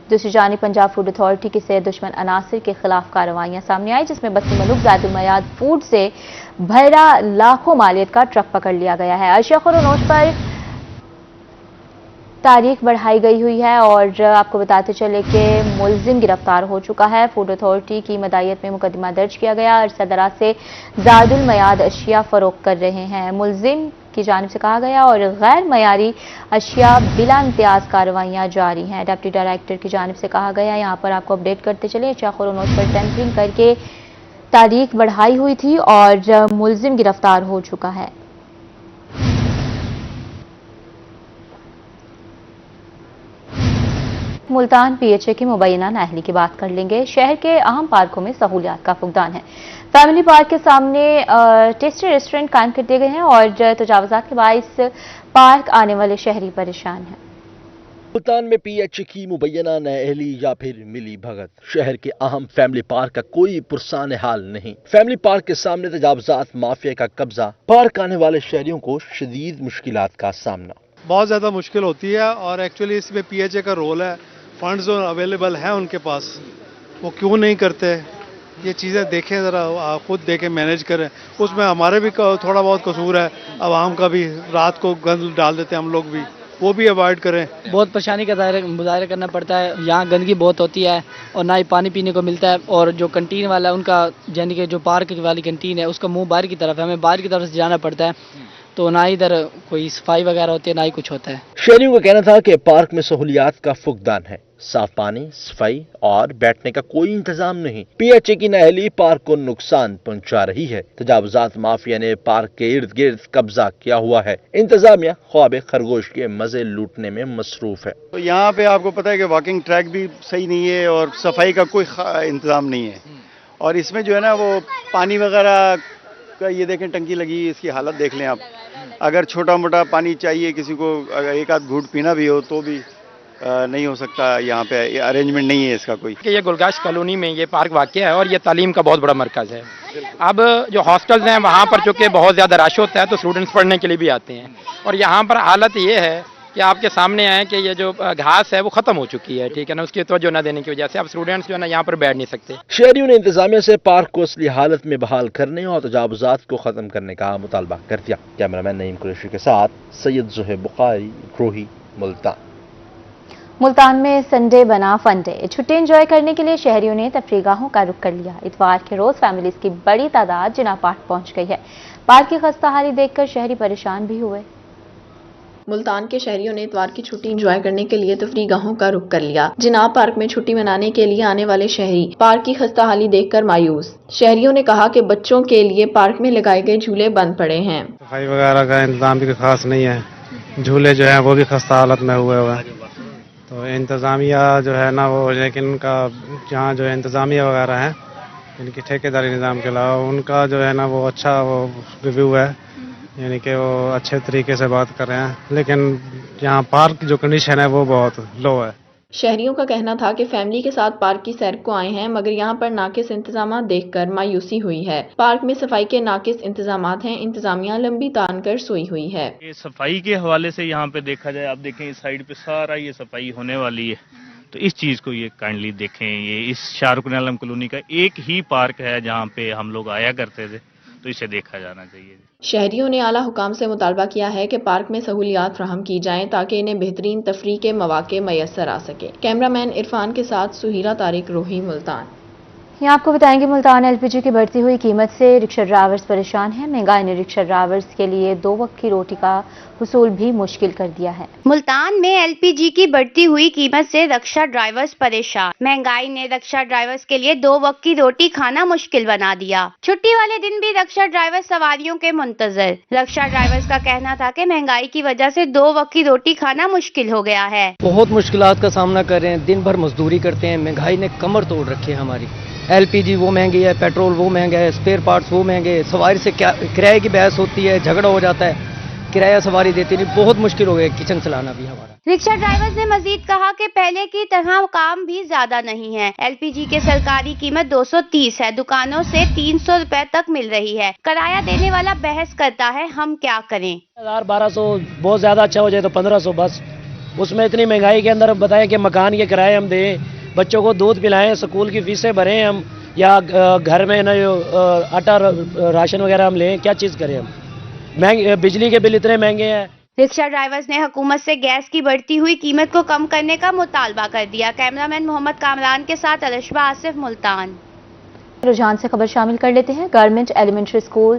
دوسری جانب Punjab food authority کی سے دشمن عناصر کے خلاف کارروائیاں سامنے آئی، جس میں بستی ملک زائد المیاد فوڈ سے بھرا لاکھوں مالیت کا ٹرک پکڑ لیا گیا ہے۔ اشیاء خور و نوش پر تاریخ بڑھائی گئی ہوئی ہے اور آپ کو بتاتے چلے کہ ملزم گرفتار ہو چکا ہے۔ فوڈ اتھارٹی کی مدعیت میں مقدمہ درج کیا گیا، عرصہ دراز سے زائد المیاد اشیاء فروخت کر رہے ہیں ملزم کی جانب سے کہا گیا، اور غیر معیاری اشیاء بلا امتیاز کارروائیاں جاری ہیں۔ ڈپٹی ڈائریکٹر کی جانب سے کہا گیا، یہاں پر آپ کو اپڈیٹ کرتے چلے، اشیاء خور و نوش پر ٹیمپرنگ کر کے تاریخ بڑھائی ہوئی تھی اور ملزم گرفتار ہو چکا ہے۔ ملتان پی ایچ اے کی مبینہ نااہلی کی بات کر لیں گے۔ شہر کے اہم پارکوں میں سہولیات کا فقدان ہے۔ فیملی پارک کے سامنے ٹیسٹی ریسٹورنٹ قائم کر دیے گئے ہیں اور تجاوزات کے باعث پارک آنے والے شہری پریشان ہیں۔ ملتان میں پی ایچ اے کی مبینہ نااہلی یا پھر ملی بھگت۔ شہر کے اہم فیملی پارک کا کوئی پرسان حال نہیں۔ فیملی پارک کے سامنے تجاوزات مافیا کا قبضہ، پارک آنے والے شہریوں کو شدید مشکلات کا سامنا۔ بہت زیادہ مشکل ہوتی ہے اور ایکچولی اس میں پی ایچ اے کا رول ہے، فنڈز اویلیبل ہیں ان کے پاس، وہ کیوں نہیں کرتے؟ یہ چیزیں دیکھیں، ذرا خود دیکھیں، مینیج کریں۔ اس میں ہمارے بھی تھوڑا بہت قصور ہے، عوام کا بھی، رات کو گند ڈال دیتے ہیں ہم لوگ بھی، وہ بھی اوائڈ کریں۔ بہت پریشانی کا مظاہرہ کرنا پڑتا ہے، یہاں گندگی بہت ہوتی ہے اور نہ ہی پانی پینے کو ملتا ہے، اور جو کنٹین والا ہے ان کا، یعنی کہ جو پارک والی کنٹین ہے اس کا منہ باہر کی طرف ہے، ہمیں باہر کی طرف سے جانا پڑتا ہے، تو نہ ادھر کوئی صفائی وغیرہ ہوتی ہے نہ ہی کچھ ہوتا ہے۔ شہریوں کا کہنا تھا کہ پارک میں سہولیات کا فقدان ہے، صاف پانی، صفائی اور بیٹھنے کا کوئی انتظام نہیں۔ پی ایچ اے کی نااہلی پارک کو نقصان پہنچا رہی ہے۔ تجاوزات مافیا نے پارک کے ارد گرد قبضہ کیا ہوا ہے۔ انتظامیہ خواب خرگوش کے مزے لوٹنے میں مصروف ہے۔ تو یہاں پہ آپ کو پتہ ہے کہ واکنگ ٹریک بھی صحیح نہیں ہے اور صفائی کا کوئی انتظام نہیں ہے، اور اس میں جو ہے نا وہ پانی وغیرہ کا، یہ دیکھیں ٹنکی لگی، اس کی حالت دیکھ لیں آپ۔ اگر چھوٹا موٹا پانی چاہیے کسی کو، اگر ایک آدھ گھونٹ پینا بھی ہو تو بھی نہیں ہو سکتا، یہاں پہ ارینجمنٹ نہیں ہے اس کا کوئی۔ کہ یہ گلگاش کالونی میں یہ پارک واقع ہے اور یہ تعلیم کا بہت بڑا مرکز ہے۔ اب جو ہاسٹلز ہیں وہاں پر چونکہ بہت زیادہ رش ہوتا ہے تو اسٹوڈنٹس پڑھنے کے لیے بھی آتے ہیں، اور یہاں پر حالت یہ ہے کہ آپ کے سامنے آئے کہ یہ جو گھاس ہے وہ ختم ہو چکی ہے، ٹھیک ہے نا، اس کی توجہ نہ دینے کی وجہ سے اب اسٹوڈنٹس جو ہے نا یہاں پر بیٹھ نہیں سکتے۔ شہریوں نے انتظامیہ سے پارک کو اصلی حالت میں بحال کرنے اور تجاوزات کو ختم کرنے کا مطالبہ کر دیا۔ کیمرہ مین نعیم قریشی کے ساتھ سید زہیب بخاری، روہی، ملتان۔ ملتان میں سنڈے بنا فن ڈے، چھٹی انجوائے کرنے کے لیے شہریوں نے تفریح گاہوں کا رخ کر لیا۔ اتوار کے روز فیملیز کی بڑی تعداد جناح پارک پہنچ گئی ہے۔ پارک کی خستہ حالی دیکھ کر شہری پریشان بھی ہوئے۔ ملتان کے شہریوں نے اتوار کی چھٹی انجوائے کرنے کے لیے تفریح گاہوں کا رخ کر لیا۔ جناح پارک میں چھٹی منانے کے لیے آنے والے شہری پارک کی خستہ حالی دیکھ کر مایوس۔ شہریوں نے کہا کہ بچوں کے لیے پارک میں لگائے گئے جھولے بند پڑے ہیں۔ صفائی وغیرہ کا انتظام بھی خاص نہیں ہے، جھولے جو ہیں وہ بھی خستہ حالت میں ہوئے ہوئے ہیں، تو انتظامیہ جو ہے نا وہ، لیکن ان کا جہاں جو ہے انتظامیہ وغیرہ ہیں ان کی ٹھیکیداری نظام کے علاوہ ان کا جو ہے نا وہ اچھا وہ ریویو ہے، یعنی کہ وہ اچھے طریقے سے بات کر رہے ہیں، لیکن یہاں پارک جو کنڈیشن ہے وہ بہت لو ہے۔ شہریوں کا کہنا تھا کہ فیملی کے ساتھ پارک کی سیر کو آئے ہیں، مگر یہاں پر ناقص انتظامات دیکھ کر مایوسی ہوئی ہے۔ پارک میں صفائی کے ناقص انتظامات ہیں، انتظامیہ لمبی تان کر سوئی ہوئی ہے۔ یہ صفائی کے حوالے سے یہاں پہ دیکھا جائے، آپ دیکھیں اس سائیڈ پہ سارا یہ صفائی ہونے والی ہے، تو اس چیز کو یہ کائنڈلی دیکھیں۔ یہ اس شارق عالم کالونی کا ایک ہی پارک ہے جہاں پہ ہم لوگ آیا کرتے تھے، تو اسے دیکھا جانا چاہیے۔ شہریوں نے اعلیٰ حکام سے مطالبہ کیا ہے کہ پارک میں سہولیات فراہم کی جائیں تاکہ انہیں بہترین تفریح کے مواقع میسر آ سکے۔ کیمرہ مین عرفان کے ساتھ سہیرہ طارق، روہی، ملتان۔ یہاں آپ کو بتائیں گے ملتان ایل پی جی کی بڑھتی ہوئی قیمت سے رکشہ ڈرائیورز پریشان ہیں۔ مہنگائی نے رکشہ ڈرائیورز کے لیے 2 وقت کی روٹی کا حصول بھی مشکل کر دیا ہے۔ ملتان میں ایل پی جی کی بڑھتی ہوئی قیمت سے رکشہ ڈرائیورز پریشان۔ مہنگائی نے رکشہ ڈرائیورز کے لیے 2 وقت کی روٹی کھانا مشکل بنا دیا۔ چھٹی والے دن بھی رکشہ ڈرائیور سواریوں کے منتظر۔ رکشہ ڈرائیورز کا کہنا تھا کہ مہنگائی کی وجہ سے 2 وقت کی روٹی کھانا مشکل ہو گیا ہے۔ بہت مشکلات کا سامنا کر رہے ہیں، دن بھر مزدوری کرتے ہیں، مہنگائی نے کمر توڑ رکھی ہے ہماری۔ ایل پی جی وہ مہنگی ہے، پیٹرول وہ مہنگا ہے، اسپیئر پارٹس وہ مہنگے، سواری سے کرائے کی بحث ہوتی ہے، جھگڑا ہو جاتا ہے، کرایہ سواری دیتی نہیں، بہت مشکل ہو گیا کچن چلانا بھی ہمارا۔ رکشہ ڈرائیورز نے مزید کہا کہ پہلے کی طرح کام بھی زیادہ نہیں ہے۔ ایل پی جی کے سرکاری قیمت 230 ہے، دکانوں سے 300 روپے تک مل رہی ہے۔ کرایہ دینے والا بحث کرتا ہے ہم کیا کریں۔ 1200 بہت زیادہ اچھا ہو جائے تو 1500 بس، اس میں اتنی مہنگائی کے اندر بتائیں کہ مکان کے کرائے ہم دیں, بچوں کو دودھ پلائیں, اسکول کی فیسیں بھریں ہم, یا گھر میں نا جو آٹا راشن وغیرہ ہم لیں, کیا چیز کریں ہم؟ بجلی کے بل اتنے مہنگے ہیں. رکشہ ڈرائیورز نے حکومت سے گیس کی بڑھتی ہوئی قیمت کو کم کرنے کا مطالبہ کر دیا. کیمرامین محمد کامران کے ساتھ الشبہ آصف, ملتان. رجحان سے خبر شامل کر لیتے ہیں. گورنمنٹ ایلیمنٹری اسکول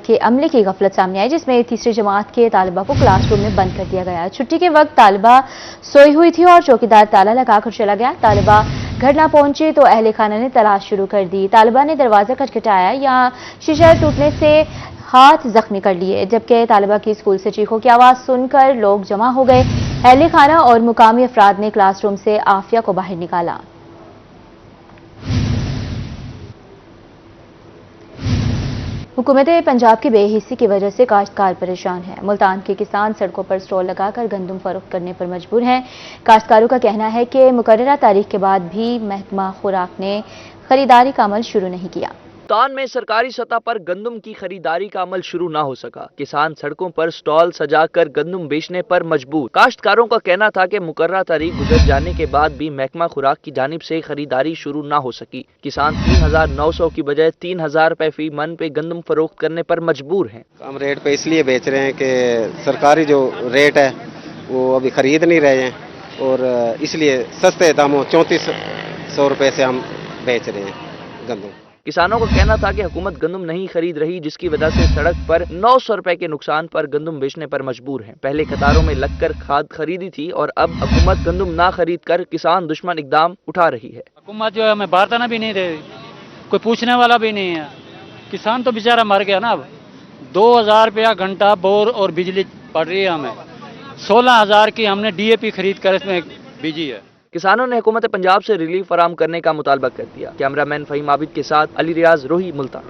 کے عملے کی غفلت سامنے آئی, جس میں تیسری جماعت کے طالبہ کو کلاس روم میں بند کر دیا گیا. چھٹی کے وقت طالبہ سوئی ہوئی تھی اور چوکیدار تالا لگا کر چلا گیا. طالبہ گھر نہ پہنچی تو اہل خانہ نے تلاش شروع کر دی. طالبہ نے دروازہ کھٹکھٹایا, یہاں شیشہ ٹوٹنے سے ہاتھ زخمی کر لیے, جبکہ طالبہ کی اسکول سے چیخوں کی آواز سن کر لوگ جمع ہو گئے. اہل خانہ اور مقامی افراد نے کلاس روم سے عافیہ کو باہر نکالا. حکومت پنجاب کی بے حسی کی وجہ سے کاشتکار پریشان ہیں. ملتان کے کسان سڑکوں پر سٹال لگا کر گندم فروخت کرنے پر مجبور ہیں. کاشتکاروں کا کہنا ہے کہ مقررہ تاریخ کے بعد بھی محکمہ خوراک نے خریداری کا عمل شروع نہیں کیا. ملتان میں سرکاری سطح پر گندم کی خریداری کا عمل شروع نہ ہو سکا. کسان سڑکوں پر سٹال سجا کر گندم بیچنے پر مجبور. کاشتکاروں کا کہنا تھا کہ مقررہ تاریخ گزر جانے کے بعد بھی محکمہ خوراک کی جانب سے خریداری شروع نہ ہو سکی. کسان 3,900 کی بجائے 3,000 روپے فی من پہ گندم فروخت کرنے پر مجبور ہیں. کم ریٹ پہ اس لیے بیچ رہے ہیں کہ سرکاری جو ریٹ ہے وہ ابھی خرید نہیں رہے ہیں, اور اس لیے سستے داموں 3400 روپے سے ہم بیچ رہے ہیں گندم. کسانوں کا کہنا تھا کہ حکومت گندم نہیں خرید رہی, جس کی وجہ سے سڑک پر 900 روپے کے نقصان پر گندم بیچنے پر مجبور ہیں. پہلے قطاروں میں لگ کر کھاد خریدی تھی اور اب حکومت گندم نہ خرید کر کسان دشمن اقدام اٹھا رہی ہے. حکومت جو ہے ہمیں بارتانا بھی نہیں دے رہی, کوئی پوچھنے والا بھی نہیں ہے. کسان تو بیچارہ مر گیا نا. اب 2,000 روپیہ گھنٹہ بور اور بجلی پڑ رہی ہے ہمیں. 16,000 کی ہم نے DAP خرید کر اس میں بیجی ہے. کسانوں نے حکومت پنجاب سے ریلیف فراہم کرنے کا مطالبہ کر دیا. کیمرامین فہیم عابد کے ساتھ علی ریاض, روہی, ملتان.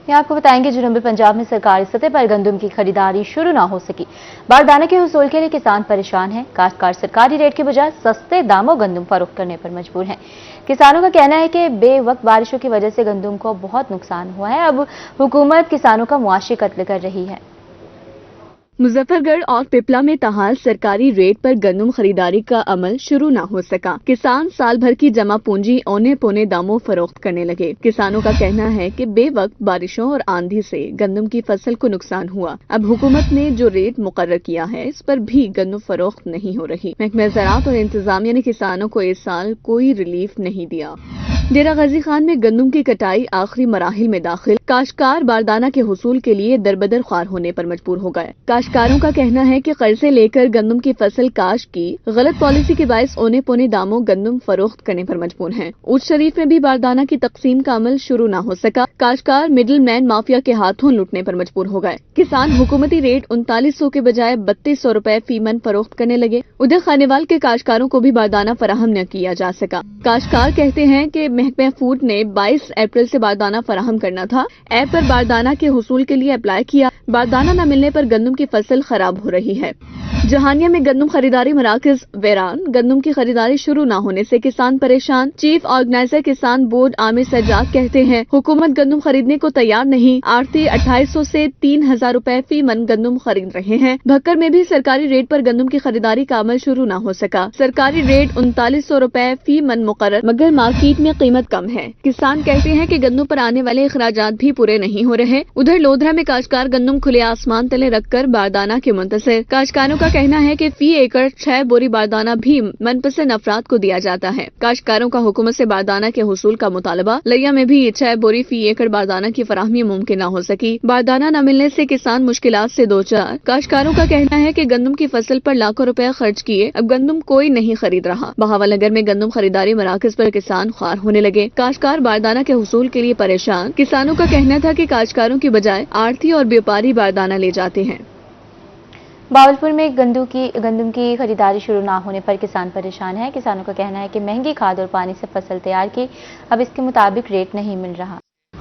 یہ آپ کو بتائیں گے جنوبی پنجاب میں سرکاری سطح پر گندم کی خریداری شروع نہ ہو سکی. باردانہ کے حصول کے لیے کسان پریشان ہیں. کاشتکار سرکاری ریٹ کے بجائے سستے داموں گندم فروخت کرنے پر مجبور ہیں. کسانوں کا کہنا ہے کہ بے وقت بارشوں کی وجہ سے گندم کو بہت نقصان ہوا ہے. اب حکومت کسانوں کا معاشی قتل کر رہی ہے. مظفر گڑھ اور پپلا میں تاحال سرکاری ریٹ پر گندم خریداری کا عمل شروع نہ ہو سکا. کسان سال بھر کی جمع پونجی اونے پونے داموں فروخت کرنے لگے. کسانوں کا کہنا ہے کہ بے وقت بارشوں اور آندھی سے گندم کی فصل کو نقصان ہوا. اب حکومت نے جو ریٹ مقرر کیا ہے اس پر بھی گندم فروخت نہیں ہو رہی. محکمہ زراعت اور انتظامیہ نے کسانوں کو اس سال کوئی ریلیف نہیں دیا. ڈیرہ غازی خان میں گندم کی کٹائی آخری مراحل میں داخل. کاشتکار باردانہ کے حصول کے لیے دربدر خوار ہونے پر مجبور ہو گئے. کاشتکاروں کا کہنا ہے کہ قرضے لے کر گندم کی فصل کاشت کی غلط پالیسی کے باعث اونے پونے داموں گندم فروخت کرنے پر مجبور ہیں. اونچ شریف میں بھی باردانہ کی تقسیم کا عمل شروع نہ ہو سکا. کاشتکار مڈل مین مافیا کے ہاتھوں لوٹنے پر مجبور ہو گئے. کسان حکومتی ریٹ 3900 کے بجائے 3200 روپے فی من فروخت کرنے لگے. ادھر خانیوال کے کاشتکاروں کو بھی باردانہ فراہم نہ کیا جا سکا. کاشتکار کہتے ہیں کہ محکمہ فوڈ نے 22 اپریل سے باردانہ فراہم کرنا تھا. ایپ پر باردانہ کے حصول کے لیے اپلائی کیا. باردانہ نہ ملنے پر گندم کی فصل خراب ہو رہی ہے. جہانیہ میں گندم خریداری مراکز ویران. گندم کی خریداری شروع نہ ہونے سے کسان پریشان. چیف آرگنائزر کسان بورڈ عامر سجاد کہتے ہیں حکومت گندم خریدنے کو تیار نہیں. آڑتی 2800 سے 3000 روپے فی من گندم خرید رہے ہیں. بھکر میں بھی سرکاری ریٹ پر گندم کی خریداری کا عمل شروع نہ ہو سکا. سرکاری ریٹ 3900 روپے فی من مقرر مگر مارکیٹ میں قیمت کم ہے. کسان کہتے ہیں کہ گندم پر آنے والے اخراجات بھی پورے نہیں ہو رہے. ادھر لودھرا میں کاشتکار گندم کھلے آسمان تلے رکھ کر باردانہ کے منتظر. کاشتکاروں کا کہنا ہے کہ فی ایکڑ 6 بوری باردانہ بھی من پسند افراد کو دیا جاتا ہے. کاشتکاروں کا حکومت سے باردانہ کے حصول کا مطالبہ. لیا میں بھی 6 بوری فی ایکڑ باردانہ کی فراہمی ممکن نہ ہو سکی. باردانہ نہ ملنے سے کسان مشکلات سے دوچار. کاشتکاروں کا کہنا ہے کہ گندم کی فصل پر لاکھوں روپے خرچ کیے اب گندم کوئی نہیں خرید رہا. بہاول نگر میں گندم خریداری مراکز پر کسان خوار ہونے لگے. کاشتکار باردانہ کے حصول کے لیے پریشان. کسانوں کا کہنا تھا کہ کاشتکاروں کی بجائے آڑتی اور بیوپاری باردانہ لے جاتے ہیں. باولپور میں گندم کی خریداری شروع نہ ہونے پر کسان پریشان ہیں. کسانوں کا کہنا ہے کہ مہنگی کھاد اور پانی سے فصل تیار کی اب اس کے مطابق ریٹ نہیں مل رہا.